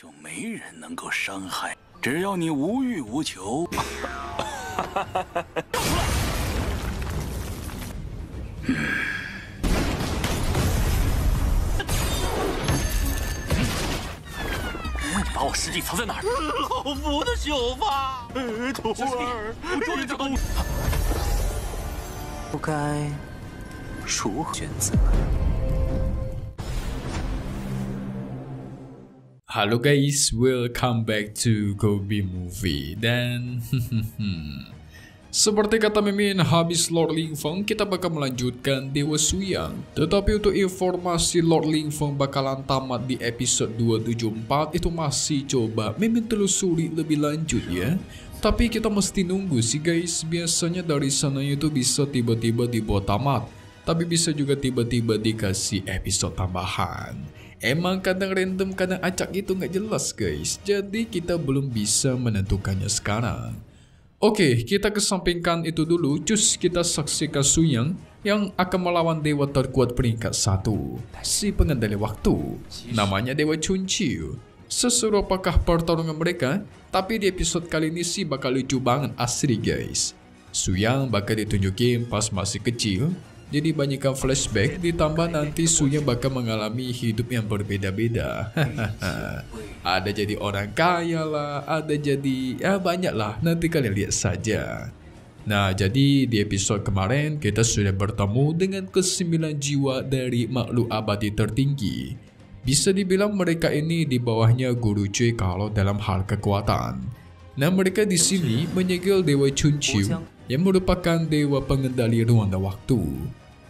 就没人能够伤害。只要你无欲无求。你把我尸体藏在哪儿？老夫的秀发，徒儿，注意这个。不该如何选择？Halo guys, welcome back to Gobi Movie. Dan seperti kata Mimin, habis Lord Lingfeng kita bakal melanjutkan Dewa Suyang. Tetapi untuk informasi Lord Lingfeng bakalan tamat di episode 274 itu masih coba Mimin telusuri lebih lanjut ya. Tapi kita mesti nunggu sih guys. Biasanya dari sana itu bisa tiba-tiba dibuat tamat, tapi bisa juga tiba-tiba dikasih episode tambahan. Emang kadang random, kadang acak gitu nggak jelas guys. Jadi kita belum bisa menentukannya sekarang. Oke, kita kesampingkan itu dulu. Cus kita saksikan Suyang yang akan melawan dewa terkuat peringkat 1, si pengendali waktu. Namanya Dewa Chunqiu. Seseru apakah pertarungan mereka? Tapi di episode kali ini sih bakal lucu banget asli guys. Suyang bakal ditunjukin pas masih kecil. Jadi banyakkan flashback, ditambah nanti Suyang bakal mengalami hidup yang berbeda-beda. Ada jadi orang kaya lah, ada jadi banyak lah, nanti kalian lihat saja. Nah, jadi di episode kemarin kita sudah bertemu dengan ke-9 jiwa dari makhluk abadi tertinggi. Bisa dibilang mereka ini di bawahnya Guru Cui kalau dalam hal kekuatan. Nah, mereka di sini menyegel Dewa Chunqiu yang merupakan dewa pengendali ruang dan waktu.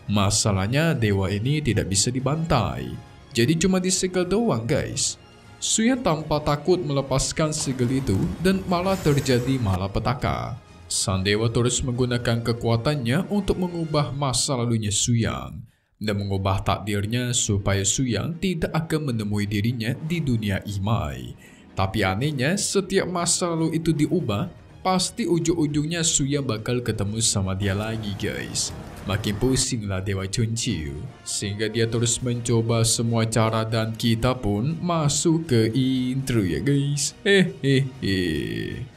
Masalahnya dewa ini tidak bisa dibantai, jadi cuma disegel doang guys. Suyang tanpa takut melepaskan segel itu dan malah terjadi malapetaka. Sang dewa terus menggunakan kekuatannya untuk mengubah masa lalunya Suyang dan mengubah takdirnya supaya Suyang tidak akan menemui dirinya di dunia Imai. Tapi anehnya setiap masa lalu itu diubah, pasti ujung-ujungnya Suyang bakal ketemu sama dia lagi guys. Makin pusinglah Dewa Chunqiu, sehingga dia terus mencoba semua cara dan kita pun masuk ke intro ya guys. Hehehe.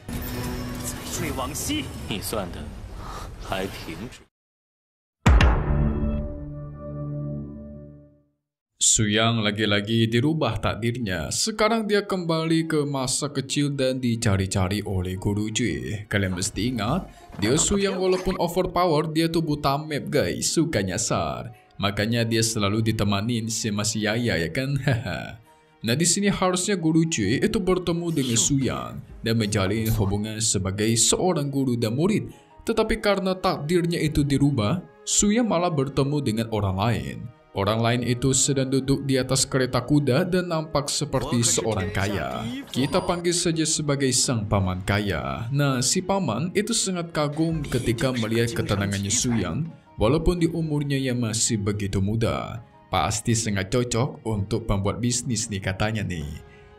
Suyang lagi-lagi dirubah takdirnya. Sekarang dia kembali ke masa kecil dan dicari-cari oleh Guru Cui. Kalian mesti ingat, dia Suyang walaupun overpower, dia tuh buta map guys, suka nyasar. Makanya dia selalu ditemanin sama si Yaya ya kan. Nah di sini harusnya Guru Cui itu bertemu dengan Suyang dan menjalin hubungan sebagai seorang guru dan murid. Tetapi karena takdirnya itu dirubah, Suyang malah bertemu dengan orang lain. Orang lain itu sedang duduk di atas kereta kuda dan nampak seperti seorang kaya. Kita panggil saja sebagai sang paman kaya. Nah, si paman itu sangat kagum ketika melihat ketenangannya Suyang, walaupun di umurnya yang masih begitu muda. Pasti sangat cocok untuk pembuat bisnis nih katanya nih.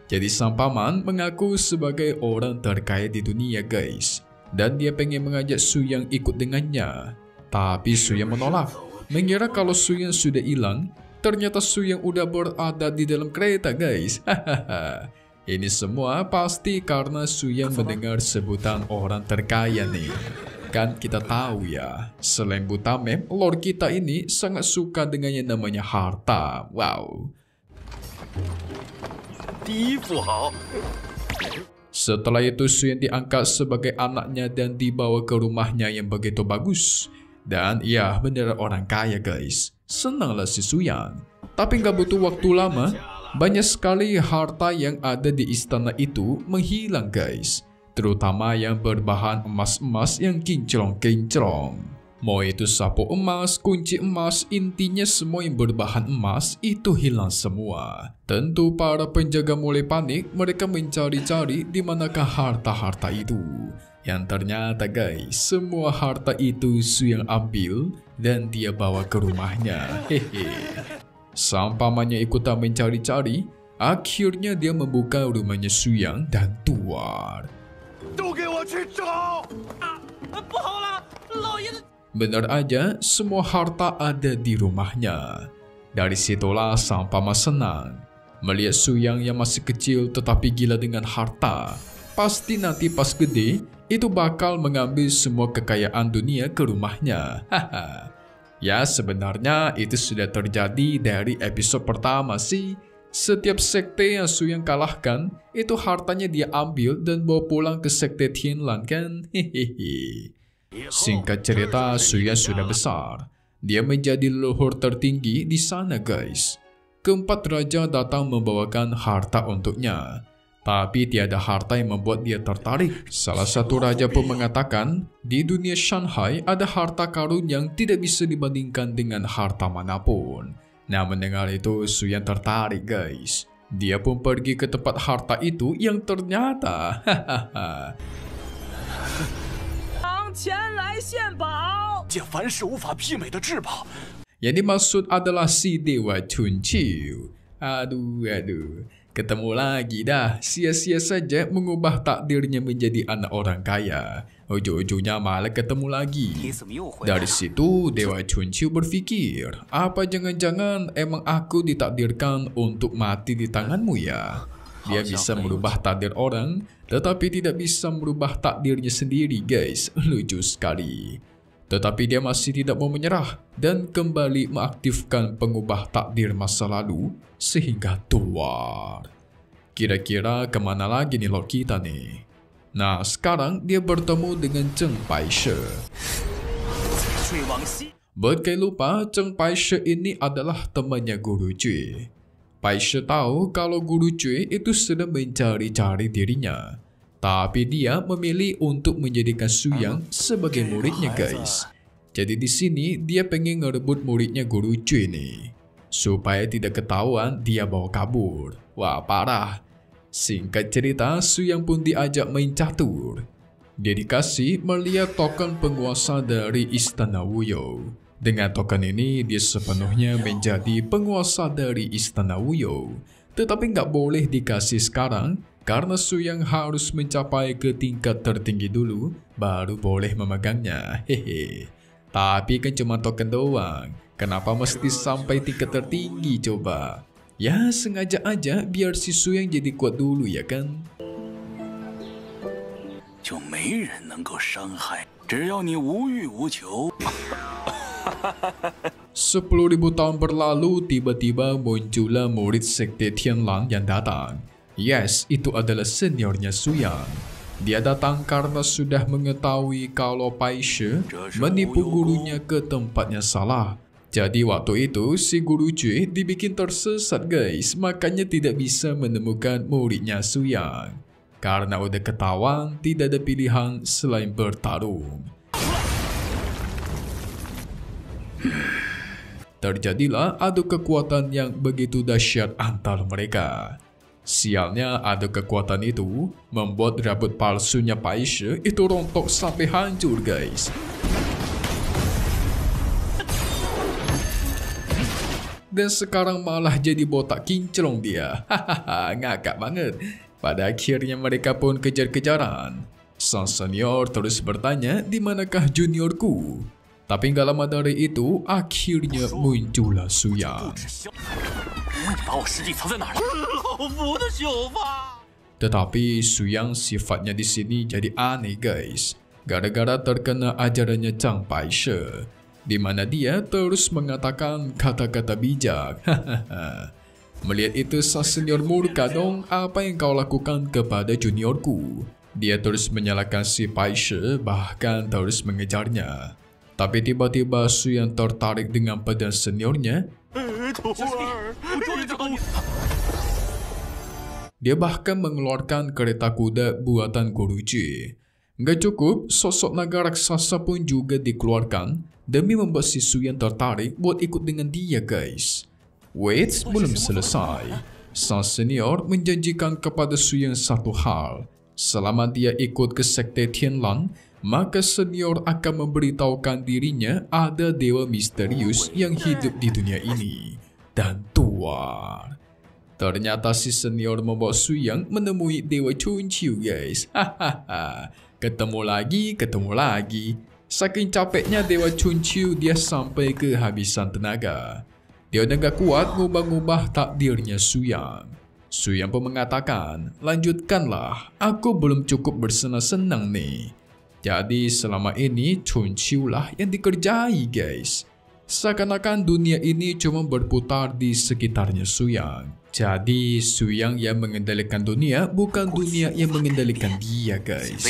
Jadi sang paman mengaku sebagai orang terkaya di dunia guys. Dan dia pengen mengajak Suyang ikut dengannya. Tapi Suyang menolak. Mengira kalau Suyang sudah hilang, ternyata Suyang udah berada di dalam kereta guys. Ini semua pasti karena Suyang mendengar sebutan orang terkaya nih. Kan kita tahu ya, selain buta map, Lord kita ini sangat suka dengan yang namanya harta. Wow. Setelah itu Suyang diangkat sebagai anaknya dan dibawa ke rumahnya yang begitu bagus. Dan iya bener orang kaya guys. Senanglah si Suyang. Tapi nggak butuh waktu lama, banyak sekali harta yang ada di istana itu menghilang guys. Terutama yang berbahan emas-emas yang kinclong-kinclong. Mau itu sapu emas, kunci emas, intinya semua yang berbahan emas itu hilang semua. Tentu para penjaga mulai panik, mereka mencari-cari di manakah harta-harta itu. Yang ternyata guys, semua harta itu Suyang ambil dan dia bawa ke rumahnya. Hehe. Sang pamannya ikutan mencari-cari, akhirnya dia membuka rumahnya Suyang dan keluar. Benar aja, semua harta ada di rumahnya. Dari situlah sang paman senang. Melihat Suyang yang masih kecil tetapi gila dengan harta, pasti nanti pas gede, itu bakal mengambil semua kekayaan dunia ke rumahnya. Haha. Ya, sebenarnya itu sudah terjadi dari episode pertama sih. Setiap sekte yang Suyang kalahkan, itu hartanya dia ambil dan bawa pulang ke sekte Tianlan kan? Hehehe. Singkat cerita, Suyang sudah besar. Dia menjadi leluhur tertinggi di sana guys. Keempat raja datang membawakan harta untuknya. Tapi tiada harta yang membuat dia tertarik. Salah satu raja pun mengatakan, di dunia Shanghai ada harta karun yang tidak bisa dibandingkan dengan harta manapun. Nah, mendengar itu Suyang tertarik guys. Dia pun pergi ke tempat harta itu yang ternyata yang dimaksud adalah si Dewa Chunqiu. Aduh, ketemu lagi dah. Sia-sia saja mengubah takdirnya menjadi anak orang kaya. Ujung-ujungnya malah ketemu lagi. Dari situ Dewa Chunqiu berpikir, apa jangan-jangan emang aku ditakdirkan untuk mati di tanganmu ya? Dia bisa merubah takdir orang, tetapi tidak bisa merubah takdirnya sendiri guys. Lucu sekali. Tetapi dia masih tidak mau menyerah dan kembali mengaktifkan pengubah takdir masa lalu sehingga keluar. Kira-kira kemana lagi nih Lord kita nih? Nah, sekarang dia bertemu dengan Cheng Paishe. Buat kayak lupa, Cheng Paishe ini adalah temannya Guru Cui. Paishe tahu kalau Guru Cui itu sedang mencari-cari dirinya. Tapi dia memilih untuk menjadikan Suyang sebagai muridnya guys. Jadi di sini dia pengen ngerebut muridnya Guru Cui nih. Supaya tidak ketahuan dia bawa kabur. Wah, parah. Singkat cerita, Suyang pun diajak main catur. Dia dikasih melihat token penguasa dari Istana Wuyou. Dengan token ini, dia sepenuhnya menjadi penguasa dari Istana Wuyou. Tetapi nggak boleh dikasih sekarang, karena Suyang harus mencapai ke tingkat tertinggi dulu, baru boleh memegangnya. Hehe. Tapi kan cuma token doang. Kenapa mesti sampai tingkat tertinggi coba? Ya sengaja aja biar si Suyang jadi kuat dulu ya kan? 就没人能够伤害，只要你无欲无求。 10.000 tahun berlalu, tiba-tiba muncullah murid sekte Tianlan yang datang. Yes, itu adalah seniornya Suyang. Dia datang karena sudah mengetahui kalau Paishe menipu gurunya ke tempatnya salah. Jadi waktu itu si Guru Cui dibikin tersesat guys, makanya tidak bisa menemukan muridnya Suyang. Karena udah ketahuan tidak ada pilihan selain bertarung. Terjadilah adu kekuatan yang begitu dahsyat antara mereka. Sialnya adu kekuatan itu membuat rambut palsunya Paishe itu rontok sampai hancur guys. Dan sekarang malah jadi botak kinclong dia. Hahaha, ngakak banget. Pada akhirnya mereka pun kejar-kejaran. Sang senior terus bertanya di manakah juniorku. Tapi gak lama dari itu, akhirnya muncullah Suyang. Tetapi Suyang sifatnya di sini jadi aneh guys. Gara-gara terkena ajarannya Cheng Paishe, di mana dia terus mengatakan kata-kata bijak. Melihat itu sang senior murka dong, apa yang kau lakukan kepada juniorku? Dia terus menyalahkan si Paishe, bahkan terus mengejarnya. Tapi tiba-tiba Suyang tertarik dengan pedang seniornya. Dia bahkan mengeluarkan kereta kuda buatan Guru Cui. Gak cukup, sosok naga raksasa pun juga dikeluarkan demi membuat si Suyang tertarik buat ikut dengan dia guys. Wait, belum selesai. Sang senior menjanjikan kepada Suyang satu hal. Selama dia ikut ke sekte Tianlan, maka senior akan memberitahukan dirinya ada dewa misterius yang hidup di dunia ini dan tuar. Ternyata si senior membawa Suyang menemui Dewa Chunqiu guys. Hahaha. Ketemu lagi. Saking capeknya Dewa Chunqiu, dia sampai kehabisan tenaga. Dia udah gak kuat ngubah-ngubah takdirnya Suyang. Suyang pun mengatakan, lanjutkanlah, aku belum cukup bersenang-senang nih. Jadi selama ini Chun Chiu lah yang dikerjai guys. Seakan-akan dunia ini cuma berputar di sekitarnya Suyang. Jadi Suyang yang mengendalikan dunia, bukan dunia yang mengendalikan dia guys.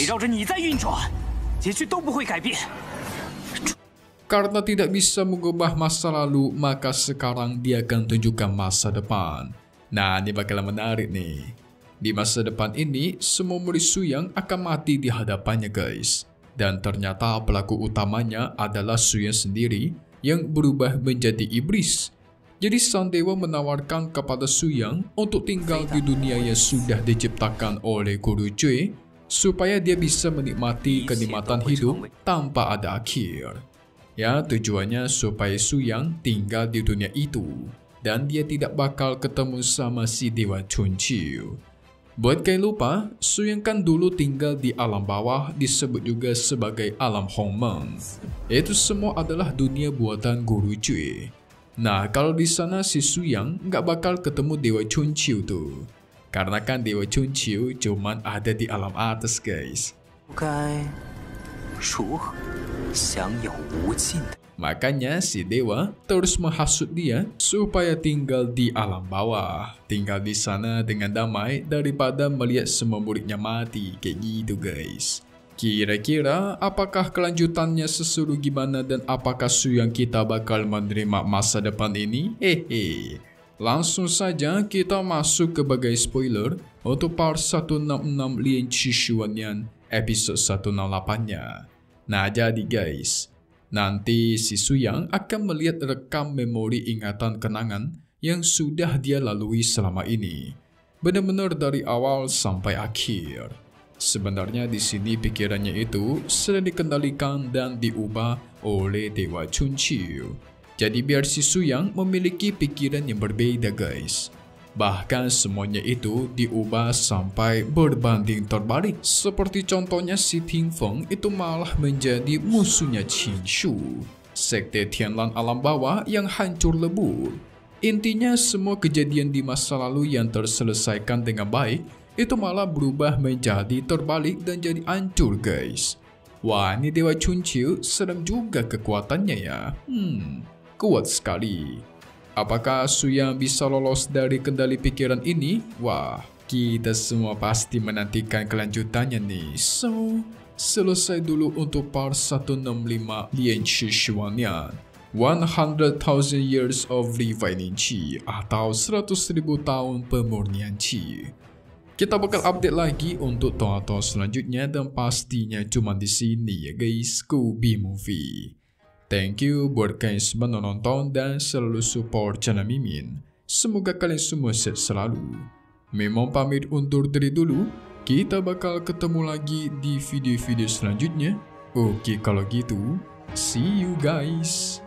Karena tidak bisa mengubah masa lalu, maka sekarang dia akan tunjukkan masa depan. Nah, ini bakalan menarik nih. Di masa depan ini, semua murid Suyang akan mati di hadapannya guys. Dan ternyata pelaku utamanya adalah Suyang sendiri yang berubah menjadi iblis. Jadi sang dewa menawarkan kepada Suyang untuk tinggal di dunia yang sudah diciptakan oleh Guru Cui, supaya dia bisa menikmati kenikmatan hidup tanpa ada akhir. Ya, tujuannya supaya Suyang tinggal di dunia itu dan dia tidak bakal ketemu sama si Dewa Chun Chiu. Buat kalian lupa, Suyang kan dulu tinggal di alam bawah, disebut juga sebagai alam Hongmeng. Itu semua adalah dunia buatan Guru Cui. Nah, kalau di sana si Suyang nggak bakal ketemu Dewa Chun Chiu tuh. Karena kan Dewa Chun Chiu cuman ada di alam atas guys. Makanya si dewa terus menghasut dia supaya tinggal di alam bawah, tinggal di sana dengan damai daripada melihat semua muridnya mati kayak gitu guys. Kira-kira apakah kelanjutannya seseru gimana dan apakah Suyang kita bakal menerima masa depan ini? Hehe. Langsung saja kita masuk ke bagai spoiler untuk part 166 Lian Qishuanyan episode 168-nya. Nah, jadi guys, nanti si Suyang akan melihat rekam memori ingatan kenangan yang sudah dia lalui selama ini. Benar-benar dari awal sampai akhir. Sebenarnya di sini pikirannya itu sedang dikendalikan dan diubah oleh Dewa Chun Chiu. Jadi biar si Suyang memiliki pikiran yang berbeda guys. Bahkan semuanya itu diubah sampai berbanding terbalik. Seperti contohnya si Ting Feng itu malah menjadi musuhnya Qin Shu, sekte Tianlan alam bawah yang hancur lebur. Intinya semua kejadian di masa lalu yang terselesaikan dengan baik itu malah berubah menjadi terbalik dan jadi hancur guys. Wah, ini Dewa Chun Chiu serem juga kekuatannya ya. Kuat sekali. Apakah Suyang bisa lolos dari kendali pikiran ini? Wah, kita semua pasti menantikan kelanjutannya nih. So, selesai dulu untuk part 165 Lian Qishuanyan. 100,000 years of refining Qi atau 100.000 tahun pemurnian Qi. Kita bakal update lagi untuk tonton selanjutnya dan pastinya cuma di sini ya guys, Scooby Movie. Thank you buat kalian semua nonton dan selalu support channel Mimin. Semoga kalian semua sehat selalu. Memang pamit undur diri dulu. Kita bakal ketemu lagi di video-video selanjutnya. Oke kalau gitu, see you guys.